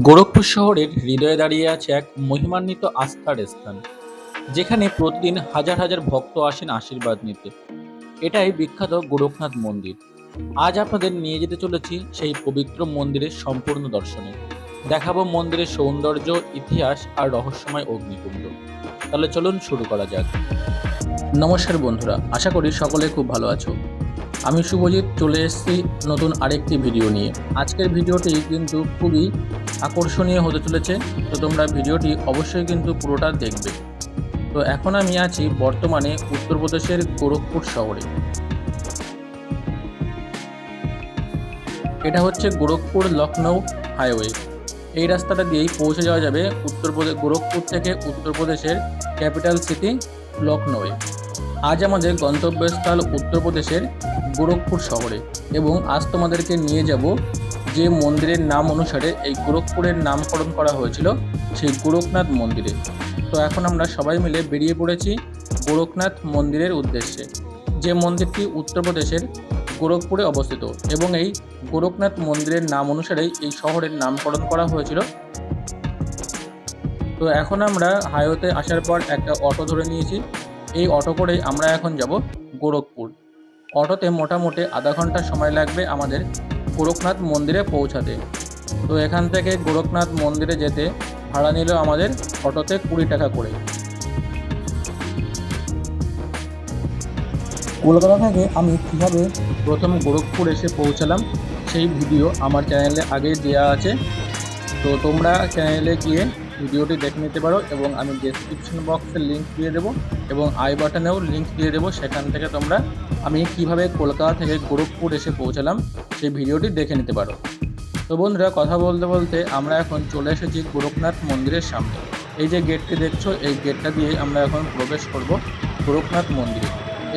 গোরখপুর শহরের হৃদয়ে দাঁড়িয়ে আছে এক মহিমান্বিত আস্থার স্থান, যেখানে প্রতিদিন হাজার হাজার ভক্ত আসেন আশীর্বাদ নিতে। এটাই বিখ্যাত গোরখনাথ মন্দির। আজ আপনাদের নিয়ে যেতে চলেছি সেই পবিত্র মন্দিরের সম্পূর্ণ দর্শনে। দেখাবো মন্দিরের সৌন্দর্য, ইতিহাস আর রহস্যময় অগ্নিকুণ্ড। তাহলে চলুন শুরু করা যাক। নমস্কার বন্ধুরা, আশা করি সকলে খুব ভালো আছো। আমি শুভজিৎ চলে এসেছি নতুন আরেকটি ভিডিও নিয়ে। আজকের ভিডিওটি কিন্তু খুবই আকর্ষণীয় হতে চলেছে, তো তোমরা ভিডিওটি অবশ্যই কিন্তু পুরোটা দেখবে। তো এখন আমি আছি বর্তমানে উত্তরপ্রদেশের গোরখপুর শহরে। এটা হচ্ছে গোরখপুর লখনৌ হাইওয়ে। এই রাস্তাটা দিয়েই পৌঁছে যাওয়া যাবে গোরখপুর থেকে উত্তরপ্রদেশের ক্যাপিটাল সিটি লখনৌয়ে। আজ আমাদের গন্তব্যস্থল উত্তরপ্রদেশের গোরখপুর শহরে, এবং আজ তোমাদেরকে নিয়ে যাব যে মন্দিরের নাম অনুসারে এই গোরখপুরের নামকরণ করা হয়েছিল, সেই গোরখনাথ মন্দিরে। তো এখন আমরা সবাই মিলে বেরিয়ে পড়েছি গোরখনাথ মন্দিরের উদ্দেশ্যে, যে মন্দিরটি উত্তরপ্রদেশের গোরখপুরে অবস্থিত, এবং এই গোরখনাথ মন্দিরের নাম অনুসারেই এই শহরের নামকরণ করা হয়েছিল। তো এখন আমরা হাইওয়েতে আসার পর একটা অটো ধরে নিয়েছি। এই অটো করেই আমরা এখন যাব গোরখপুর। অটোতে মোটামুটি আধা ঘন্টা সময় লাগবে আমাদের গোরখনাথ মন্দিরে পৌঁছাতে। তো এখান থেকে গোরখনাথ মন্দিরে যেতে ভাড়া নিল আমাদের অটোতে 20 টাকা করে। কলকাতা থেকে আমি কীভাবে প্রথম গোরখপুর এসে পৌঁছালাম সেই ভিডিও আমার চ্যানেলে আগে দেওয়া আছে, তো তোমরা চ্যানেলে গিয়ে ভিডিওটি দেখে নিতে পারো, এবং আমি ডেসক্রিপশন বক্সে লিঙ্ক দিয়ে দেবো এবং আই বাটনেও লিঙ্ক দিয়ে দেবো। সেখান থেকে তোমরা আমি কিভাবে কলকাতা থেকে গোরখপুর এসে পৌঁছালাম সেই ভিডিওটি দেখে নিতে পারো। তো বন্ধুরা, কথা বলতে বলতে আমরা এখন চলে এসেছি গোরখনাথ মন্দিরের সামনে। এই যে গেটটি দেখছো, এই গেটটা দিয়ে আমরা এখন প্রবেশ করব গোরখনাথ মন্দিরে।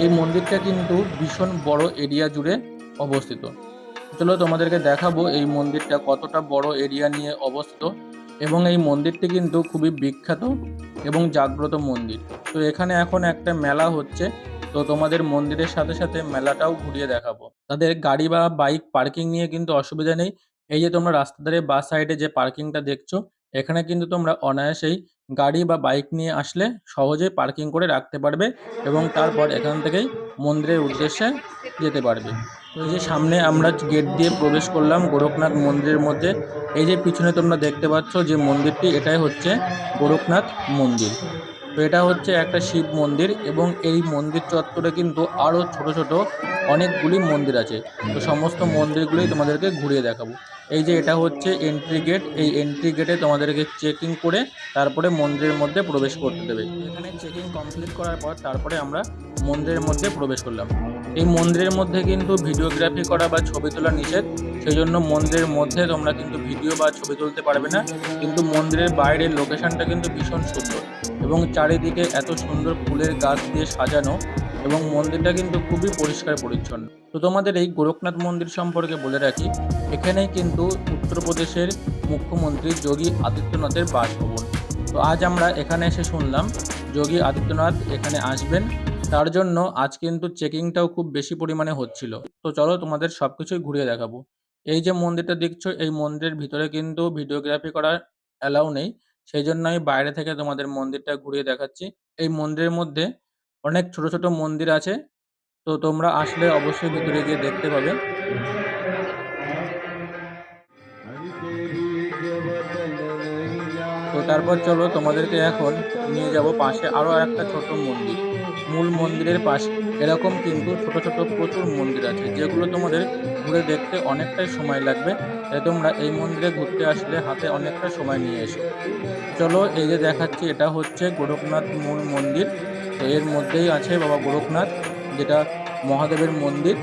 এই মন্দিরটা কিন্তু ভীষণ বড় এরিয়া জুড়ে অবস্থিত। চলো তোমাদেরকে দেখাবো এই মন্দিরটা কতটা বড় এরিয়া নিয়ে অবস্থিত, এবং এই মন্দিরটি কিন্তু খুবই বিখ্যাত এবং জাগ্রত মন্দির। তো এখানে এখন একটা মেলা হচ্ছে, তো তোমাদের মন্দিরের সাথে সাথে মেলাটাও ঘুরিয়ে দেখাবো। তাদের গাড়ি বা বাইক পার্কিং নিয়ে কিন্তু অসুবিধা নেই। এই যে তোমরা রাস্তা ধারে বাস সাইডে যে পার্কিংটা দেখছো, এখানে কিন্তু তোমরা অনায়াসেই গাড়ি বা বাইক নিয়ে আসলে সহজেই পার্কিং করে রাখতে পারবে, এবং তারপর এখান থেকেই মন্দিরের উদ্দেশ্যে যেতে পারবে। তো এই যে সামনে আমরা গেট দিয়ে প্রবেশ করলাম গোরখনাথ মন্দিরের মধ্যে। এই যে পিছনে তোমরা দেখতে পাচ্ছ যে মন্দিরটি, এটাই হচ্ছে গোরখনাথ মন্দির। তো এটা হচ্ছে একটা শিব মন্দির, এবং এই মন্দির চত্বরে কিন্তু আরও ছোট ছোট অনেকগুলি মন্দির আছে। তো সমস্ত মন্দিরগুলি তোমাদেরকে ঘুরিয়ে দেখাবো। এই যে এটা হচ্ছে এন্ট্রি গেট, এই এন্ট্রি গেটে তোমাদেরকে চেকিং করে তারপরে মন্দিরের মধ্যে প্রবেশ করতে দেবে। এখানে চেকিং কমপ্লিট করার পর তারপরে আমরা মন্দিরের মধ্যে প্রবেশ করলাম। এই মন্দিরের মধ্যে কিন্তু ভিডিওগ্রাফি করা বা ছবি তোলা নিষেধ, সেই জন্য মন্দিরের মধ্যে তোমরা কিন্তু ভিডিও বা ছবি তুলতে পারবে না। কিন্তু মন্দিরের বাইরের লোকেশনটা কিন্তু ভীষণ সুন্দর, এবং চারিদিকে এত সুন্দর ফুলের গাছ দিয়ে সাজানো, এবং মন্দিরটা কিন্তু খুবই পরিষ্কার পরিচ্ছন্ন। তো তোমাদের এই গোরখনাথ মন্দির সম্পর্কে বলে রাখি, এখানেই কিন্তু উত্তরপ্রদেশের মুখ্যমন্ত্রী যোগী আদিত্যনাথের বাসভবন। তো আজ আমরা এখানে এসে শুনলাম যোগী আদিত্যনাথ এখানে আসবেন, তার জন্য আজ কিন্তু চেকিংটাও খুব বেশি পরিমাণে হচ্ছিল। তো চলো তোমাদের সবকিছুই ঘুরিয়ে দেখাবো। এই যে মন্দিরটা দেখছো, এই মন্দিরের ভিতরে কিন্তু ভিডিওগ্রাফি করার অ্যালাউ নেই, সেই জন্য আমি বাইরে থেকে তোমাদের মন্দিরটা ঘুরিয়ে দেখাচ্ছি। এই মন্দিরের মধ্যে অনেক ছোট ছোট মন্দির আছে, তো তোমরা আসলে অবশ্যই ভিতরে গিয়ে দেখতে পাবে। তো তারপর চলো তোমাদেরকে এখন নিয়ে যাব পাশে আরও একটা ছোট মন্দির। মূল মন্দিরের পাশে এরকম কিন্তু ছোট ছোট প্রচুর মন্দির আছে, যেগুলো তোমাদের ঘুরে দেখতে অনেকটাই সময় লাগবে। তাই তোমরা এই মন্দিরে ঘুরতে আসলে হাতে অনেকটা সময় নিয়ে এসো। চলো, এই যে দেখাচ্ছি এটা হচ্ছে গোরখনাথ মূল মন্দির। তো এর মধ্যেই আছে বাবা গোরখনাথ, যেটা মহাদেবের মন্দির।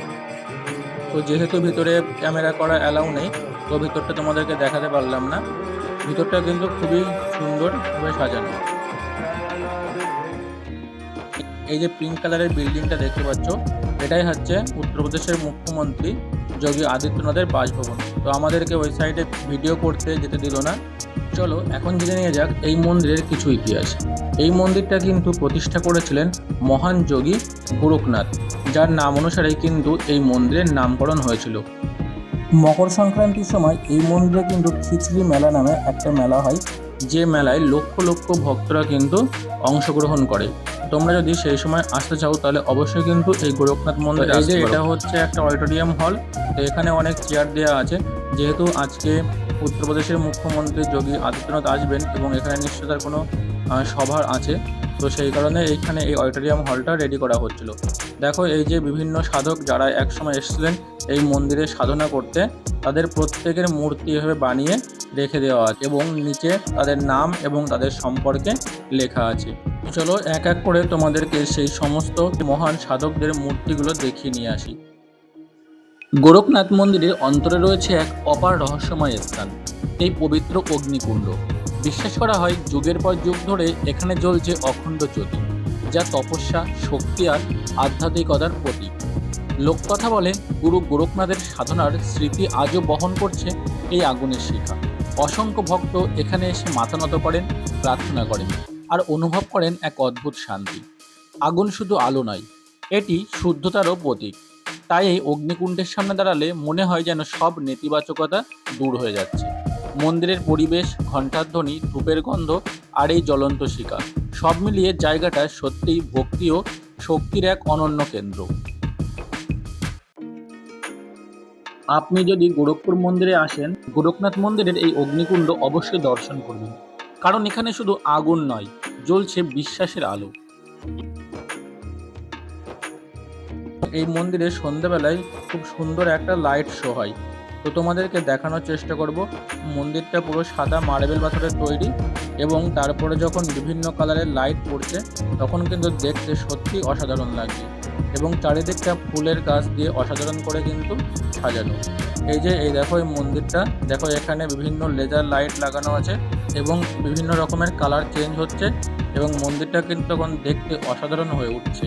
তো যেহেতু ভিতরে ক্যামেরা করা অ্যালাউ নেই, তো ভিতরটা তোমাদেরকে দেখাতে পারলাম না। ভিতরটা কিন্তু খুবই সুন্দরভাবে সাজানো। এই যে পিঙ্ক কালারের বিল্ডিংটা দেখতে পাচ্ছ, এটাই হচ্ছে উত্তরপ্রদেশের মুখ্যমন্ত্রী যোগী আদিত্যনাথের বাসভবন। তো আমাদেরকে ওই সাইডে ভিডিও করতে যেতে দিল না। চলো এখন জেনে নিয়ে যাক এই মন্দিরের কিছু ইতিহাস। এই মন্দিরটা কিন্তু প্রতিষ্ঠা করেছিলেন মহান যোগী গোরখনাথ, যার নাম অনুসারেই কিন্তু এই মন্দিরের নামকরণ হয়েছিল। মকর সংক্রান্তির সময় এই মন্দিরে কিন্তু খিচড়ি মেলা নামে একটা মেলা হয়, যে মেলায় লক্ষ লক্ষ ভক্তরা কিন্তু অংশগ্রহণ করে। তোমরা যদি সেই সময় আসতে চাও তাহলে অবশ্যই কিন্তু এই গোরখনাথ মন্দিরে আসতে পারো। এটা হচ্ছে একটা অডিটোরিয়াম হল, তো এখানে অনেক চেয়ার দেওয়া আছে। যেহেতু আজকে উত্তরপ্রদেশের মুখ্যমন্ত্রী যোগী আদিত্যনাথ আসবেন এবং এখানে নিশ্চয় তার কোনো সভা আছে, তো সেই কারণে এইখানে এই অডিটোরিয়াম হলটা রেডি করা হচ্ছিল। দেখো এই যে বিভিন্ন সাধক যারা একসময় এসেছিলেন এই মন্দিরে সাধনা করতে, তাদের প্রত্যেকের মূর্তি এভাবে বানিয়ে রেখে দেওয়া আছে এবং নিচে তাদের নাম এবং তাদের সম্পর্কে লেখা আছে। চলো এক এক করে তোমাদেরকে সেই সমস্ত মহান সাধকদের মূর্তিগুলো দেখিয়ে নিয়ে আসি। গোরখনাথ মন্দিরের অন্তরে রয়েছে এক অপার রহস্যময় স্থান, এই পবিত্র অগ্নিকুণ্ড। বিশ্বাস করা হয় যুগের পর যুগ ধরে এখানে জ্বলছে অখণ্ড জ্যোতি, যা তপস্যা, শক্তি আর আধ্যাত্মিকতার প্রতীক। লোককথা বলে গুরু গোরখনাথের সাধনার স্মৃতি আজও বহন করছে এই আগুনের শিখা। অসংখ্য ভক্ত এখানে এসে মাথা নত করেন, প্রার্থনা করেন আর অনুভব করেন এক অদ্ভুত শান্তি। আগুন শুধু আলো নয়, এটি শুদ্ধতারও প্রতীক। তাই এই অগ্নিকুণ্ডের সামনে দাঁড়ালে মনে হয় যেন সব নেতিবাচকতা দূর হয়ে যাচ্ছে। মন্দিরের পরিবেশ, ঘণ্টার ধ্বনি, ধূপের গন্ধ আর এই জ্বলন্ত শিখা, সব মিলিয়ে জায়গাটা সত্যিই ভক্তি ও শক্তির এক অনন্য কেন্দ্র। আপনি যদি গোরখপুর মন্দিরে আসেন, গোরখনাথ মন্দিরের এই অগ্নিকুণ্ড অবশ্যই দর্শন করবেন, কারণ এখানে শুধু আগুন নয়, জ্বলছে বিশ্বাসের আলো। এই মন্দিরে সন্ধ্যাবেলায় খুব সুন্দর একটা লাইট শো হয়, তো তোমাদেরকে দেখানোর চেষ্টা করব। মন্দিরটা পুরো সাদা মার্বেল পাথরের তৈরি এবং তারপরে যখন বিভিন্ন কালারের লাইট পড়ছে তখন কিন্তু দেখতে সত্যি অসাধারণ লাগছে এবং চারিদিকটা ফুলের গাছ দিয়ে অসাধারণ করে কিন্তু সাজানো। এই যে এই দেখো এই মন্দিরটা, দেখো এখানে বিভিন্ন লেজার লাইট লাগানো আছে এবং বিভিন্ন রকমের কালার চেঞ্জ হচ্ছে এবং মন্দিরটা কিন্তু তখন দেখতে অসাধারণ হয়ে উঠছে।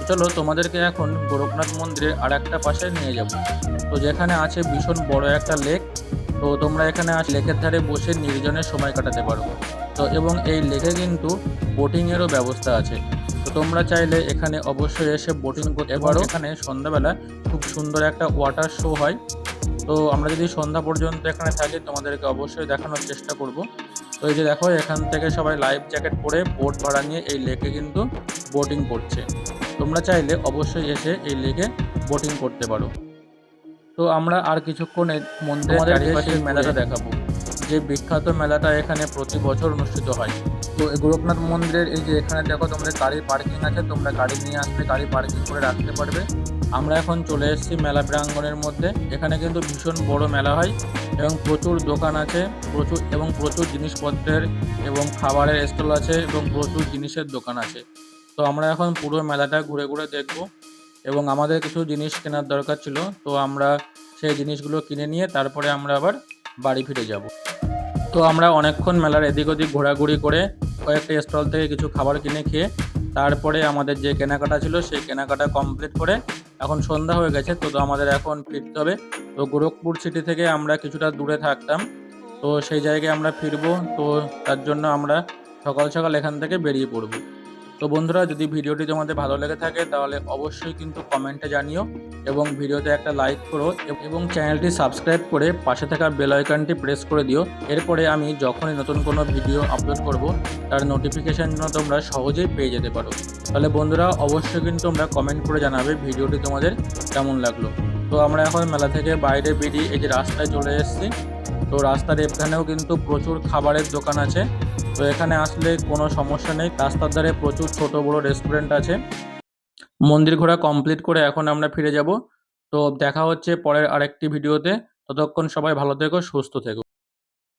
চলো তোমাদেরকে এখন গোরখনাথ মন্দিরের আর একটা পাশে নিয়ে যাব, তো যেখানে আছে ভীষণ বড় একটা লেক। তো তোমরা এখানে লেকের ধারে বসে নির্জনে সময় কাটাতে পারো। তো এবং এই লেকে কিন্তু বোটিংয়েরও ব্যবস্থা আছে, তো তোমরা চাইলে এখানে অবশ্যই এসে বোটিং করতে পারো। এখানে সন্ধ্যাবেলা খুব সুন্দর একটা ওয়াটার শো হয়, তো আমরা যদি সন্ধ্যা পর্যন্ত এখানে থাকি তোমাদেরকে অবশ্যই দেখানোর চেষ্টা করব। তো এই যে দেখো এখান থেকে সবাই লাইফ জ্যাকেট পরে বোট ভাড়া নিয়ে এই লেকে কিন্তু বোটিং করছে। তোমরা চাইলে অবশ্যই এসে এই লেকে বোটিং করতে পারো। তো আমরা আর কিছুক্ষণে মন্দিরের চারিপাশে মেলাটা দেখাবো, যে বিখ্যাত মেলাটা এখানে প্রতি বছর অনুষ্ঠিত হয়। তো এই গোরখনাথ মন্দিরের এই যে এখানে দেখো তোমাদের গাড়ি পার্কিং আছে, তোমরা গাড়ি নিয়ে আসলে গাড়ি পার্কিং করে রাখতে পারবে। আমরা এখন চলে এসেছি মেলা প্রাঙ্গণের মধ্যে। এখানে কিন্তু ভীষণ বড় মেলা হয় এবং প্রচুর দোকান আছে, প্রচুর জিনিসপত্রের এবং খাবারের স্টল আছে এবং প্রচুর জিনিসের দোকান আছে। তো আমরা এখন পুরো মেলাটা ঘুরে ঘুরে দেখব এবং আমাদের কিছু জিনিস কেনার দরকার ছিল, তো আমরা সেই জিনিসগুলো কিনে নিয়ে তারপরে আমরা আবার বাড়ি ফিরে যাব। তো আমরা অনেকক্ষণ মেলার এদিক ওদিক ঘোরাঘুরি করে কয়েকটা স্টল থেকে কিছু খাবার কিনে খেয়ে তারপরে আমাদের যে কেনাকাটা ছিল সেই কেনাকাটা কমপ্লিট করে এখন সন্ধ্যা হয়ে গেছে, তো আমাদের এখন ফিরতে হবে। তো গোরখপুর সিটি থেকে আমরা কিছুটা দূরে থাকতাম, তো সেই জায়গায় আমরা ফিরবো, তো তার জন্য আমরা সকাল সকাল এখান থেকে বেরিয়ে পড়বো। তো বন্ধুরা, যদি ভিডিওটি তোমাদের ভালো লেগে থাকে তাহলে অবশ্যই কিন্তু কমেন্টে জানিও এবং ভিডিওতে একটা লাইক করো এবং চ্যানেলটি সাবস্ক্রাইব করে পাশে থাকা বেল আইকনটি প্রেস করে দিও। এরপরে আমি যখনই নতুন কোনো ভিডিও আপলোড করব তার নোটিফিকেশন জন্য তোমরা সহজেই পেয়ে যেতে পারো। তাহলে বন্ধুরা অবশ্যই কিন্তু তোমরা কমেন্ট করে জানাবে ভিডিওটি তোমাদের কেমন লাগলো। তো আমরা এখন মেলা থেকে বাইরে বেরিয়ে এই যে রাস্তায় চলে এসেছি। তো রাস্তার এখানেও কিন্তু প্রচুর খাবারের দোকান আছে, তো এখানে আসলে কোনো সমস্যা নেই। রাস্তার ধারে প্রচুর ছোট বড় রেস্টুরেন্ট আছে। মন্দির ঘোরা কমপ্লিট করে এখন আমরা ফিরে যাব। তো দেখা হচ্ছে পরের আরেকটি ভিডিওতে। ততক্ষণ সবাই ভালো থেকো, সুস্থ থেকো।